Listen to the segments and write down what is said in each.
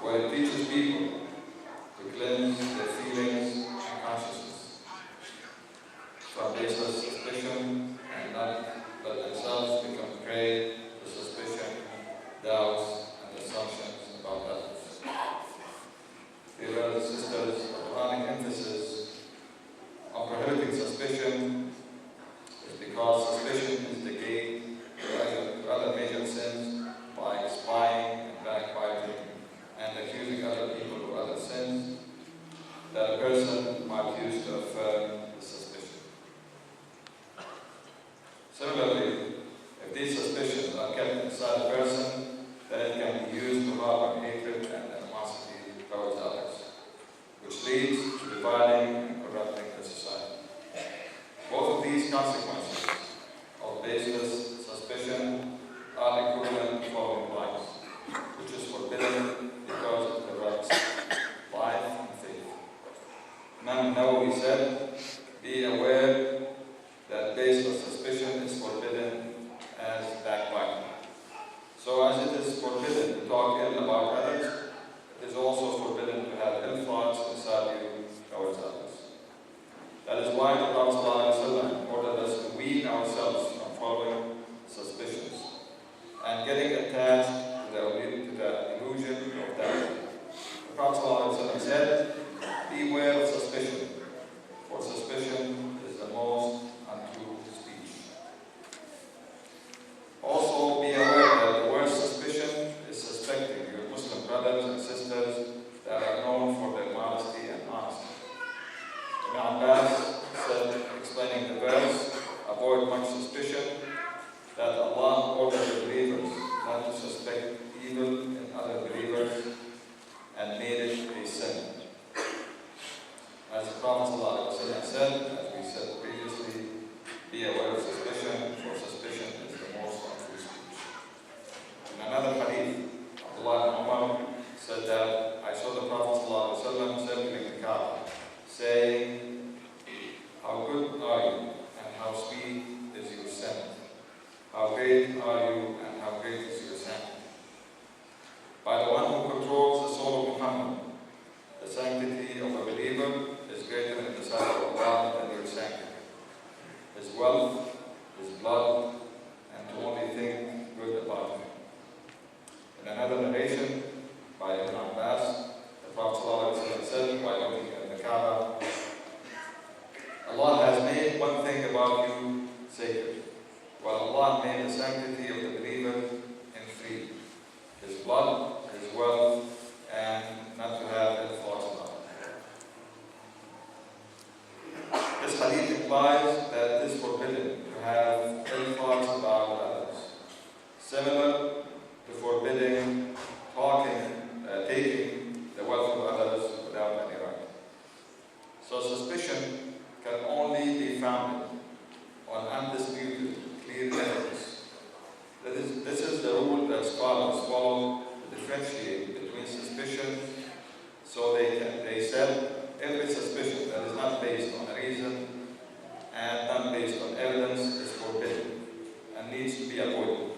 where it teaches people to cleanse their feelings and consciousness from baseless suspicion and not let themselves become prey to suspicion, doubts, and assumptions about others. Dear brothers and sisters, the Quranic emphasis on prohibiting suspicion is because suspicion is the gate to other major sins by spying and backbiting and accusing other people of other sins that a person might use to affirm the suspicion. Similarly, if these suspicions are kept inside a person, then it can be used to harbor hatred and animosity towards others, which leads to dividing and corrupting the society. Both of these consequences of baseless suspicion are equivalent to following vice, which is forbidden because it corrupts life and faith. Imam Nawawi said, "Be aware that baseless suspicion is forbidden as backbiting. So as it is forbidden to talk ill about others, it is also forbidden to have ill thoughts inside you towards others." That is why the Prophet ﷺ ordered us to wean ourselves from following suspicions and getting attached to the illusion of doubt. The Prophet ﷺ said, "Beware of suspicion, for suspicion is the most untrue speech." Also, be aware that the worst suspicion is suspecting your Muslim brothers and sisters that are known for their modesty and honesty. Ibn Abbas said, explaining the verse, "Avoid much suspicion," that Allah ordered the believers not to suspect evil in other believers and made it a sin. As the Prophet ﷺ said, as we said previously, "Be aware of suspicion, for suspicion is the most untrue speech." In another hadith, Abdullah ibn Umar said that I saw the Prophet ﷺ circling the Kaaba, saying, "How good are you, and how sweet is your scent? How great are you, and how great is your scent? By the one who controls the soul of Muhammad, the sanctity of a believer is greater in the sight of Allah than your sanctity. His wealth, his blood, and to only think good about him." In another narration by Ibn Abbas, the Prophet ﷺ said, while looking at the Kaaba, "Allah has made one thing about you sacred, while Allah made the sanctity of the believer in three: his blood, his wealth, and not to have ill thoughts about it." This hadith implies that it is forbidden to have ill thoughts about others, similar to forbidding taking the wealth of others without any right. So suspicion can only be founded on undisputed, clear evidence. This is the rule that scholars follow to differentiate between suspicion. So they said every suspicion that is not based on a reason and not based on evidence is forbidden and needs to be avoided.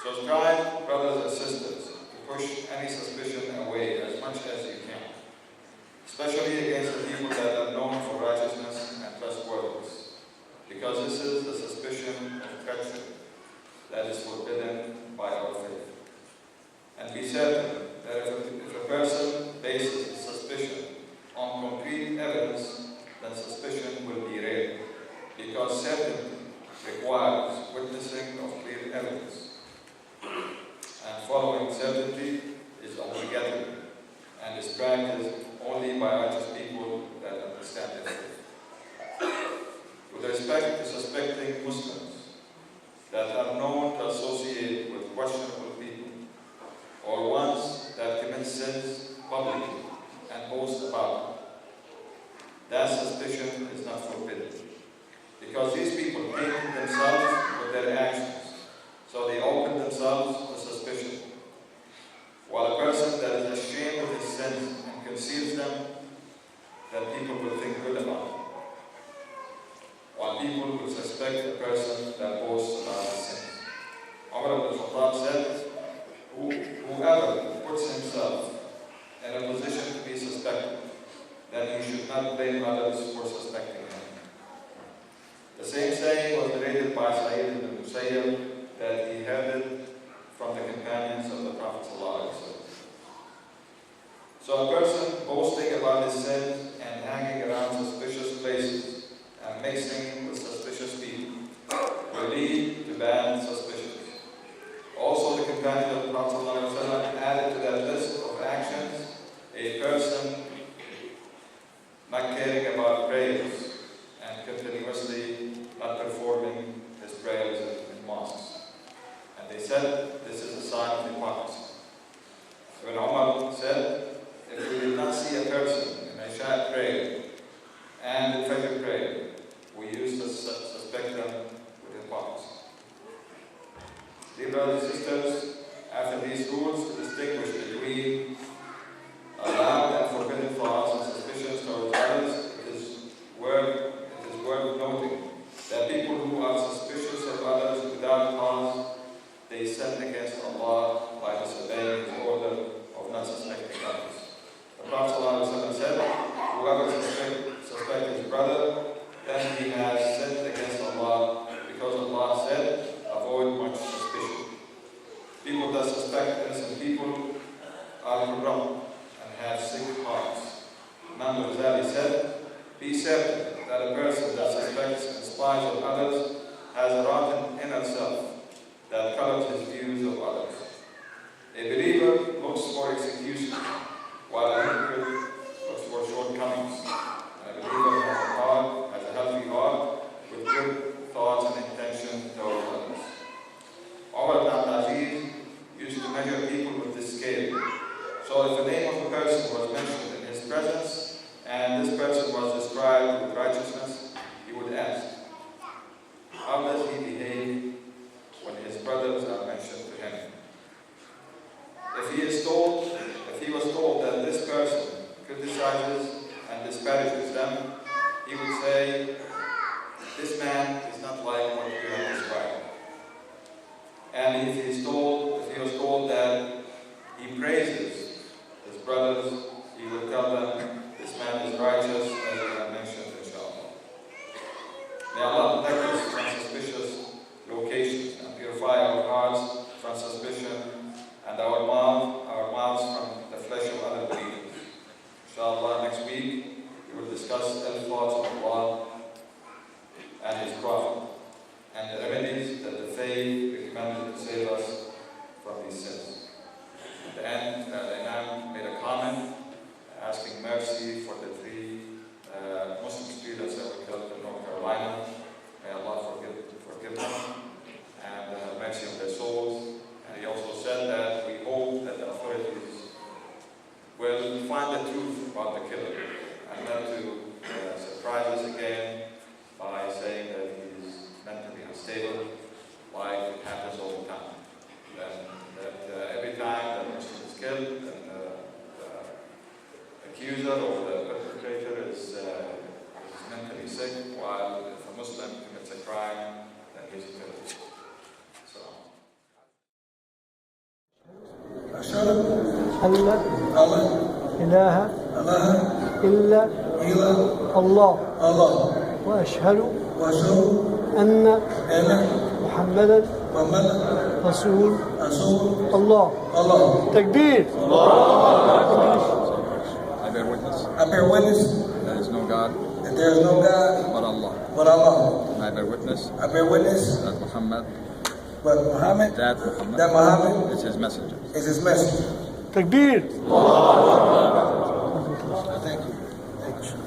So strive, brothers and sisters, to push any suspicion away as much as you can, especially against the people that are known for righteousness and trustworthiness, because this is the suspicion of treachery that is forbidden by our faith. And be certain that if a person bases his suspicion on concrete evidence, then suspicion will be rare, because certainty requires witnessing of clear evidence. And following certainty is obligatory and is practiced only by righteous people that understand their faith. With respect to suspecting Muslims that are known to associate with questionable people, or ones that commit sins publicly and boast about them, that suspicion is not forbidden, because these people painted themselves with their actions, so they open themselves to suspicion. While a person that is ashamed of his sins and conceals them, then people will think good about him. While people will suspect a person that boasts about his sins. Umar ibn Khattab said, "Whoever not blame others for suspecting him. The same saying was narrated by Sayyid ibn Musayyib that he heard it from the companions of the Prophet ﷺ. So a person boasting about his sins and hanging around suspicious places and mixing with suspicious people will lead to bad suspicions. Also, the companions of the Prophet ﷺ added to that list of actions a person not caring about prayers and continuously not performing his prayers in mosques. And they said this is a sign of hypocrisy. Ibn Umar said, if we did not see a person in Isha prayer and in Fajr prayer, we used to suspect them with hypocrisy. Dear brothers and sisters, after these rules to distinguish between allowed and forbidden thoughts and suspicions towards others, it is worth noting that people who are suspicious of others without cause, they sin against Allah by disobeying His order of not suspecting others. The Prophet ﷺ said, whoever suspects his brother, then he has sinned against Allah, because Allah said, avoid much suspicion. People that suspect innocent people are corrupt and have sick hearts. Imam Ghazali said, be certain that a person that suspects and spies on others has a rotten inner self that colors his views of others. A believer looks for excuses, while a hypocrite looks for shortcomings. And a believer has a healthy heart with good thoughts and intention towards others. Umar ibn Abdul used to measure people with this scale. So if the name of a person was mentioned in his presence, and this person was described with righteousness, he would ask, how does he behave when his brothers are mentioned to him? If he was told that this person criticizes and disparages them, he would say, this man is not like what you have described. And if he was told that he praises his brothers, he would tell them, this man is righteous, as we have mentioned, inshallah. May Allah protect us from suspicious locations and purify our hearts from suspicion and our mouths from the flesh of other believers. Inshallah, next week we will discuss the thoughts of Allah and His Prophet and the remedies that the faith recommended to save us from these sins. At the end, the Imam made a comment asking mercy for the three Muslim students that were killed in North Carolina. May Allah forgive them and have mercy on their souls. And he also said that we hope that the authorities will find the truth about the killer and not to surprise us again by saying that he is mentally unstable, like it happens all the time. That every time that a Muslim is killed, then accuser or the perpetrator is mentally sick, while if a Muslim commits a crime, then he's a killer. So. أشهد أن لا إله إلا الله وأشهد أن محمدا رسول الله. تكبير. I bear witness that there is no God but Allah. And I bear witness that Muhammad is his messenger. تكبير. Thank you.